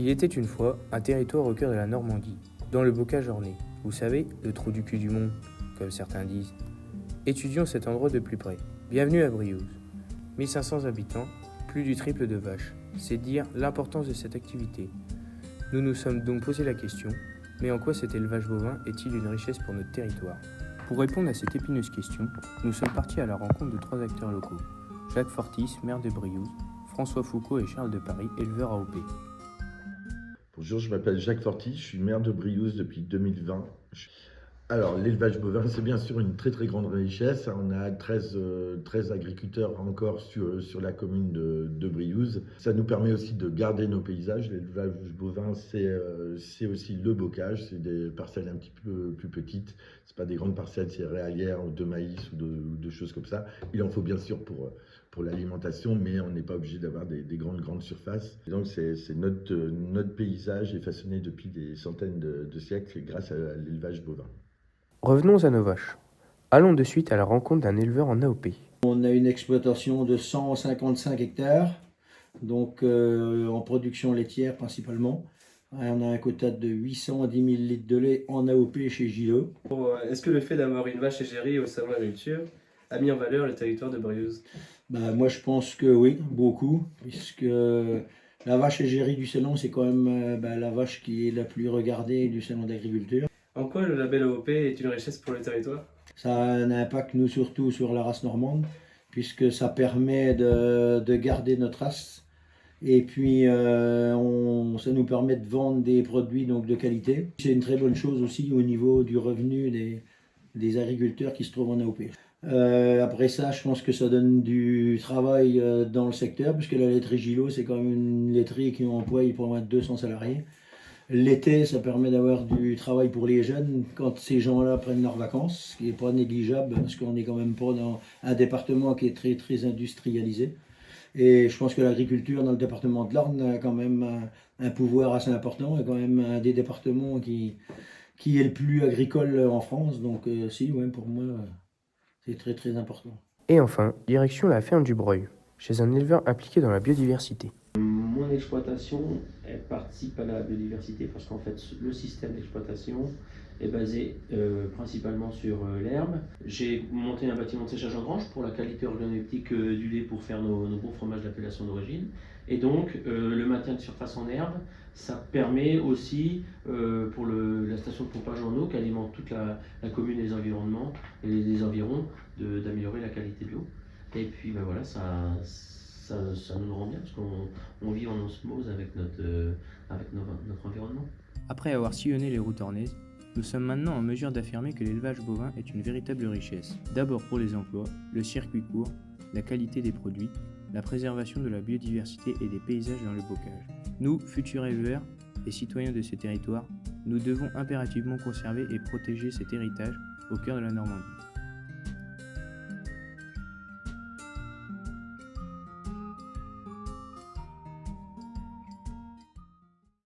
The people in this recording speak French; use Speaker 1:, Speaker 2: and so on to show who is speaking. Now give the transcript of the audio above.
Speaker 1: Il était une fois un territoire au cœur de la Normandie, dans le bocage orné. Vous savez, le trou du cul du monde, comme certains disent. Étudions cet endroit de plus près. Bienvenue à Briouze. 1500 habitants, plus du triple de vaches. C'est dire l'importance de cette activité. Nous nous sommes donc posé la question, mais en quoi cet élevage bovin est-il une richesse pour notre territoire ? Pour répondre à cette épineuse question, nous sommes partis à la rencontre de 3 acteurs locaux. Jacques Fortis, maire de Briouze, François Foucault et Charles de Paris, éleveurs AOP.
Speaker 2: Bonjour, je m'appelle Jacques Fortis, je suis maire de Briouze depuis 2020. Alors, l'élevage bovin, c'est bien sûr une très très grande richesse. On a 13 agriculteurs encore sur la commune de Briouze. Ça nous permet aussi de garder nos paysages. L'élevage bovin, c'est aussi le bocage. C'est des parcelles un petit peu plus petites. C'est pas des grandes parcelles céréalières ou de maïs ou de choses comme ça. Il en faut bien sûr pour l'alimentation, mais on n'est pas obligé d'avoir des grandes surfaces. Et donc, c'est notre paysage est façonné depuis des centaines de siècles grâce à l'élevage bovin.
Speaker 1: Revenons à nos vaches. Allons de suite à la rencontre d'un éleveur en AOP.
Speaker 3: On a une exploitation de 155 hectares, donc en production laitière principalement. On a un quota de 810 000 litres de lait en AOP chez Gillot.
Speaker 4: Est-ce que le fait d'avoir une vache égérie au salon de l'agriculture a mis en valeur le territoire de Briouze?
Speaker 3: Moi je pense que oui, beaucoup, puisque la vache égérie du salon, c'est quand même la vache qui est la plus regardée du salon d'agriculture.
Speaker 4: En quoi le label AOP est une richesse pour le territoire?
Speaker 3: Ça a un impact, nous, surtout sur la race normande, puisque ça permet de garder notre race. Et puis, ça nous permet de vendre des produits donc, de qualité. C'est une très bonne chose aussi au niveau du revenu des agriculteurs qui se trouvent en AOP. Après ça, je pense que ça donne du travail dans le secteur, puisque la laiterie Gillot, c'est quand même une laiterie qui emploie pour moins de 200 salariés. L'été, ça permet d'avoir du travail pour les jeunes quand ces gens-là prennent leurs vacances, ce qui n'est pas négligeable parce qu'on n'est quand même pas dans un département qui est très, très industrialisé. Et je pense que l'agriculture dans le département de l'Orne a quand même un pouvoir assez important, et quand même un des départements qui est le plus agricole en France. Donc pour moi, c'est très, très important.
Speaker 1: Et enfin, direction la ferme du Breuil, chez un éleveur impliqué dans la biodiversité.
Speaker 5: Mon exploitation, elle participe à la biodiversité parce qu'en fait, le système d'exploitation est basé principalement sur l'herbe. J'ai monté un bâtiment de séchage en grange pour la qualité organoleptique du lait pour faire nos bons fromages d'appellation d'origine. Et donc, le maintien de surface en herbe, ça permet aussi pour la station de pompage en eau qui alimente toute la commune et les environnements et les environs d'améliorer la qualité de l'eau. Et puis voilà, ça nous rend bien parce qu'on vit en osmose avec notre environnement.
Speaker 1: Après avoir sillonné les routes ornaises, nous sommes maintenant en mesure d'affirmer que l'élevage bovin est une véritable richesse. D'abord pour les emplois, le circuit court, la qualité des produits, la préservation de la biodiversité et des paysages dans le bocage. Nous, futurs éleveurs et citoyens de ces territoires, nous devons impérativement conserver et protéger cet héritage au cœur de la Normandie.